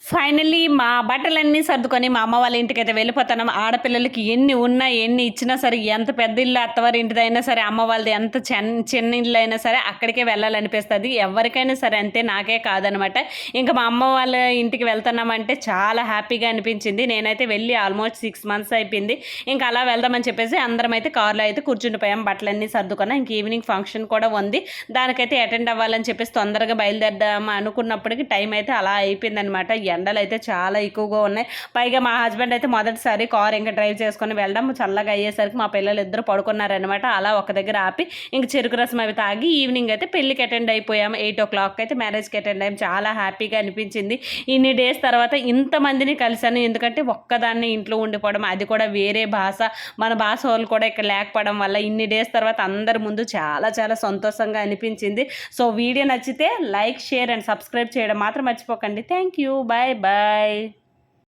Finally మా బట్టలన్నీ సర్దుకొని మా అమ్మ వాళ్ళ ఇంటికైతే వెళ్ళిపోతున్నాం. ఆడపిల్లలకి ఎన్ని ఉన్నా, ఎన్ని ఇచ్చినా సరే, ఎంత పెద్ద ఇల్లు అత్తవారి ఇంటిదైనా సరే, అమ్మ వాళ్ళది ఎంత చిన్న ఇల్లు అయినా సరే అక్కడికే వెళ్ళాలనిపిస్తుంది. ఎవరికైనా సరే అంతే, నాకే కాదనమాట. ఇంకా మా అమ్మ వాళ్ళ ఇంటికి వెళ్తున్నామంటే చాలా హ్యాపీగా అనిపించింది. నేనైతే వెళ్ళి ఆల్మోస్ట్ 6 మంత్స్ అయిపోయింది. ఇంకా అలా వెళ్దామని చెప్పేసి అందరం అయితే కార్లో అయితే కూర్చుండిపోయాం. బట్టలన్నీ సర్దుకున్నాం. ఇంక ఈవినింగ్ ఫంక్షన్ కూడా ఉంది. దానికైతే అటెండ్ అవ్వాలని చెప్పేసి తొందరగా బయలుదేరదాం అనుకున్నప్పటికీ టైం అయితే అలా అయిపోయిందనమాట. ఎండలు అయితే చాలా ఎక్కువగా ఉన్నాయి. పైగా మా హస్బెండ్ అయితే మొదటిసారి కార్ ఇంకా డ్రైవ్ చేసుకొని వెళ్ళడం, చల్లగా అయ్యేసరికి మా పిల్లలు ఇద్దరు పడుకున్నారనమాట. అలా ఒక దగ్గర ఆపి ఇంక చెరుకు రసం అవి తాగి ఈవినింగ్ అయితే పెళ్ళికి అటెండ్ అయిపోయాము. 8 o'clock అయితే మ్యారేజ్కి అటెండ్ అయ్యాము. చాలా హ్యాపీగా అనిపించింది. ఇన్ని డేస్ తర్వాత ఇంతమందిని కలిశాను. ఎందుకంటే ఒక్కదాన్ని ఇంట్లో ఉండిపోవడం, అది కూడా వేరే భాష, మన భాష వాళ్ళు కూడా ఇక్కడ లేకపోవడం వల్ల ఇన్ని డేస్ తర్వాత అందరి ముందు చాలా చాలా సంతోషంగా అనిపించింది. సో వీడియో నచ్చితే లైక్, షేర్ అండ్ సబ్స్క్రైబ్ చేయడం మాత్రం మర్చిపోకండి. Thank you. Bye bye.